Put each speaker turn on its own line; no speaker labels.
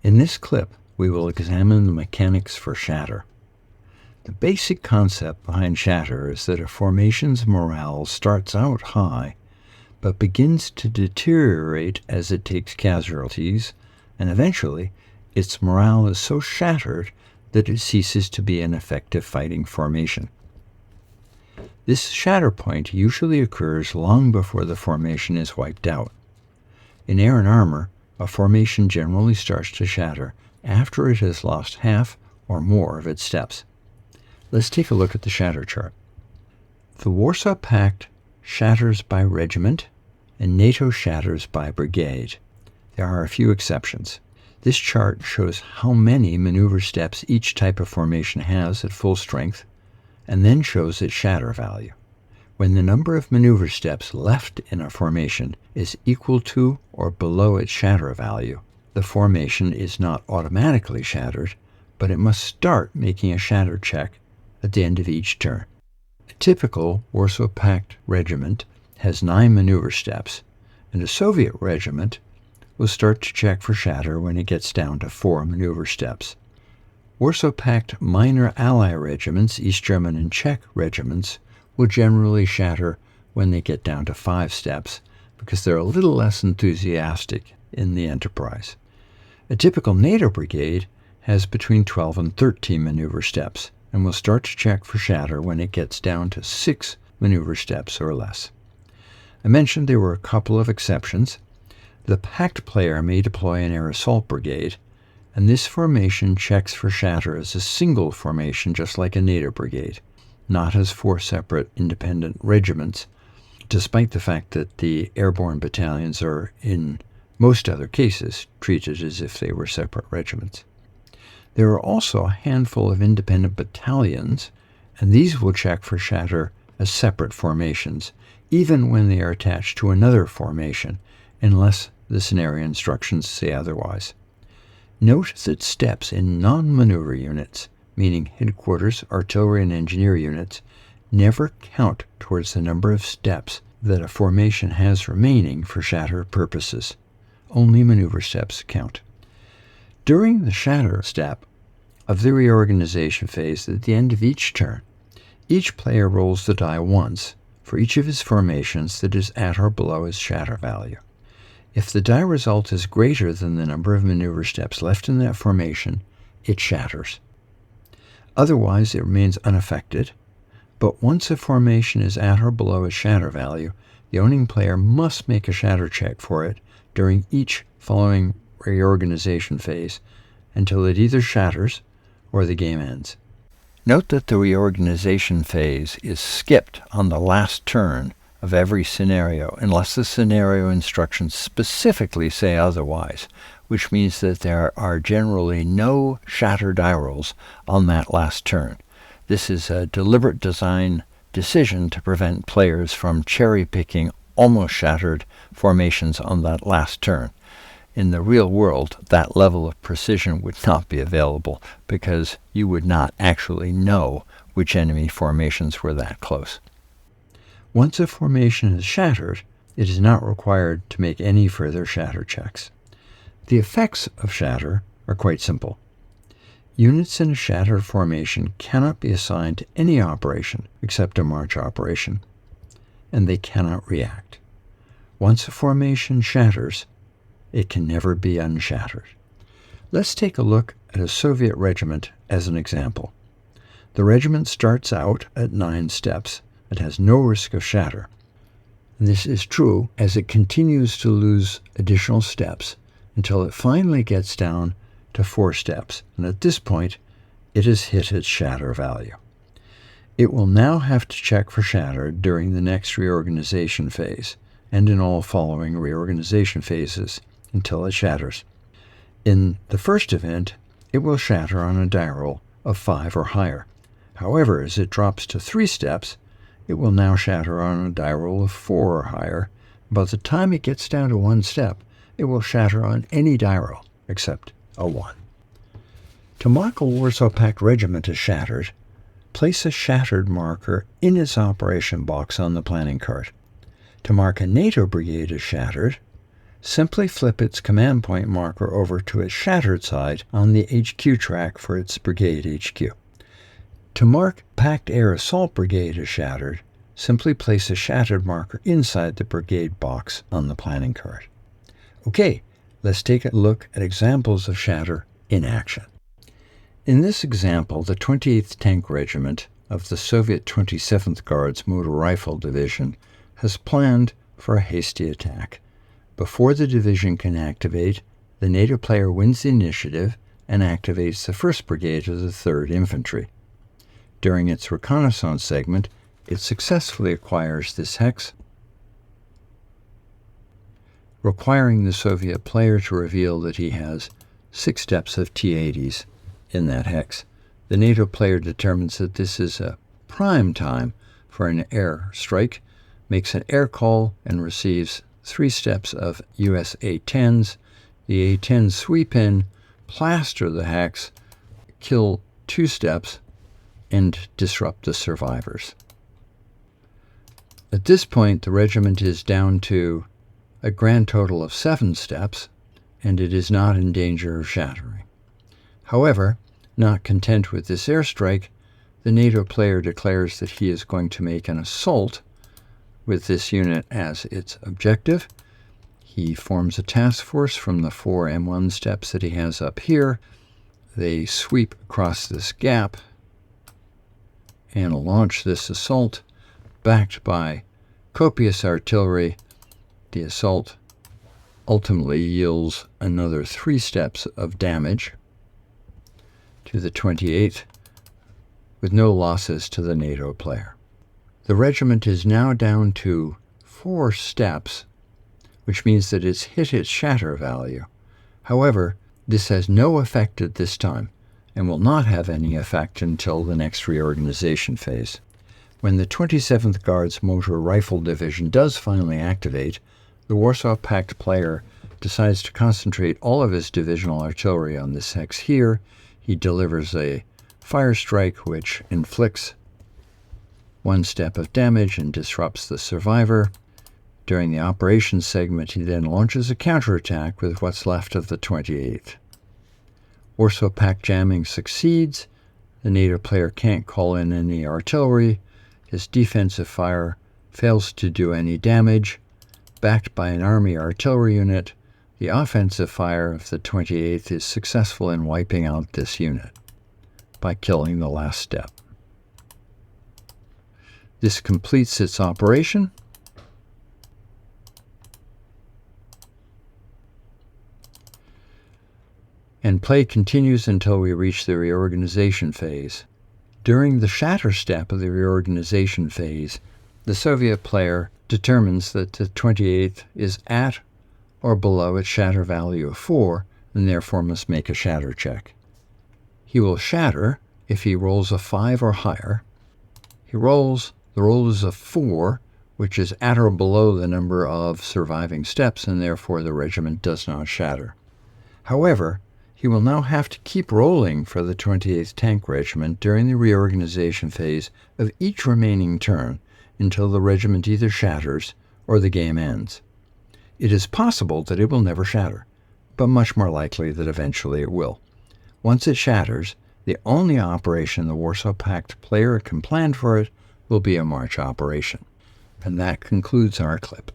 In this clip, we will examine the mechanics for Shatter. The basic concept behind Shatter is that a formation's morale starts out high, but begins to deteriorate as it takes casualties, and eventually its morale is so shattered that it ceases to be an effective fighting formation. This shatter point usually occurs long before the formation is wiped out. In Air and Armor, a formation generally starts to shatter after it has lost half or more of its steps. Let's take a look at the shatter chart. The Warsaw Pact shatters by regiment, and NATO shatters by brigade. There are a few exceptions. This chart shows how many maneuver steps each type of formation has at full strength, and then shows its shatter value. When the number of maneuver steps left in a formation is equal to or below its shatter value, the formation is not automatically shattered, but it must start making a shatter check at the end of each turn. A typical Warsaw Pact regiment has 9 maneuver steps, and a Soviet regiment will start to check for shatter when it gets down to 4 maneuver steps. Warsaw Pact minor ally regiments, East German and Czech regiments, will generally shatter when they get down to 5 steps because they're a little less enthusiastic in the enterprise. A typical NATO brigade has between 12 and 13 maneuver steps and will start to check for shatter when it gets down to 6 maneuver steps or less. I mentioned there were a couple of exceptions. The Pact player may deploy an air assault brigade, and this formation checks for shatter as a single formation just like a NATO brigade, not as 4 separate independent regiments, despite the fact that the airborne battalions are, in most other cases, treated as if they were separate regiments. There are also a handful of independent battalions, and these will check for shatter as separate formations, even when they are attached to another formation, unless the scenario instructions say otherwise. Note that steps in non-maneuver units, meaning headquarters, artillery, and engineer units, never count towards the number of steps that a formation has remaining for shatter purposes. Only maneuver steps count. During the shatter step of the reorganization phase at the end of each turn, each player rolls the die once for each of his formations that is at or below his shatter value. If the die result is greater than the number of maneuver steps left in that formation, it shatters. Otherwise, it remains unaffected, but once a formation is at or below its shatter value, the owning player must make a shatter check for it during each following reorganization phase until it either shatters or the game ends. Note that the reorganization phase is skipped on the last turn of every scenario unless the scenario instructions specifically say otherwise, which means that there are generally no shatter die rolls on that last turn. This is a deliberate design decision to prevent players from cherry-picking almost shattered formations on that last turn. In the real world, that level of precision would not be available because you would not actually know which enemy formations were that close. Once a formation is shattered, it is not required to make any further shatter checks. The effects of shatter are quite simple. Units in a shattered formation cannot be assigned to any operation except a march operation, and they cannot react. Once a formation shatters, it can never be unshattered. Let's take a look at a Soviet regiment as an example. The regiment starts out at 9 steps and has no risk of shatter. And this is true as it continues to lose additional steps until it finally gets down to 4 steps, and at this point, it has hit its shatter value. It will now have to check for shatter during the next reorganization phase, and in all following reorganization phases, until it shatters. In the first event, it will shatter on a die roll of 5 or higher. However, as it drops to 3 steps, it will now shatter on a die roll of 4 or higher. By the time it gets down to 1 step, it will shatter on any die roll except a 1. To mark a Warsaw Pact regiment as shattered, place a shattered marker in its operation box on the planning card. To mark a NATO brigade as shattered, simply flip its command point marker over to its shattered side on the HQ track for its brigade HQ. To mark Packed Air Assault Brigade as shattered, simply place a shattered marker inside the brigade box on the planning card. Okay, let's take a look at examples of shatter in action. In this example, the 28th Tank Regiment of the Soviet 27th Guards Motor Rifle Division has planned for a hasty attack. Before the division can activate, the NATO player wins the initiative and activates the 1st Brigade of the 3rd Infantry. During its reconnaissance segment, it successfully acquires this hex, requiring the Soviet player to reveal that he has 6 steps of T-80s in that hex. The NATO player determines that this is a prime time for an air strike, makes an air call, and receives 3 steps of US A-10s. The A-10s sweep in, plaster the hex, kill 2 steps, and disrupt the survivors. At this point, the regiment is down to a grand total of 7 steps, and it is not in danger of shattering. However, not content with this airstrike, the NATO player declares that he is going to make an assault with this unit as its objective. He forms a task force from the 4 M1 steps that he has up here. They sweep across this gap and launch this assault, backed by copious artillery. The assault ultimately yields another 3 steps of damage to the 28th, with no losses to the NATO player. The regiment is now down to 4 steps, which means that it's hit its shatter value. However, this has no effect at this time, and will not have any effect until the next reorganization phase. When the 27th Guards Motor Rifle Division does finally activate, the Warsaw Pact player decides to concentrate all of his divisional artillery on this hex here. He delivers a fire strike which inflicts 1 step of damage and disrupts the survivor. During the operations segment, he then launches a counterattack with what's left of the 28th. Warsaw Pact jamming succeeds. The NATO player can't call in any artillery. His defensive fire fails to do any damage. Backed by an army artillery unit, the offensive fire of the 28th is successful in wiping out this unit by killing the last step. This completes its operation. And play continues until we reach the reorganization phase. During the shatter step of the reorganization phase, the Soviet player determines that the 28th is at or below its shatter value of 4, and therefore must make a shatter check. He will shatter if he rolls a 5 or higher. The roll is a 4, which is at or below the number of surviving steps, and therefore the regiment does not shatter. However, he will now have to keep rolling for the 28th Tank Regiment during the reorganization phase of each remaining turn until the regiment either shatters or the game ends. It is possible that it will never shatter, but much more likely that eventually it will. Once it shatters, the only operation the Warsaw Pact player can plan for it will be a march operation. And that concludes our clip.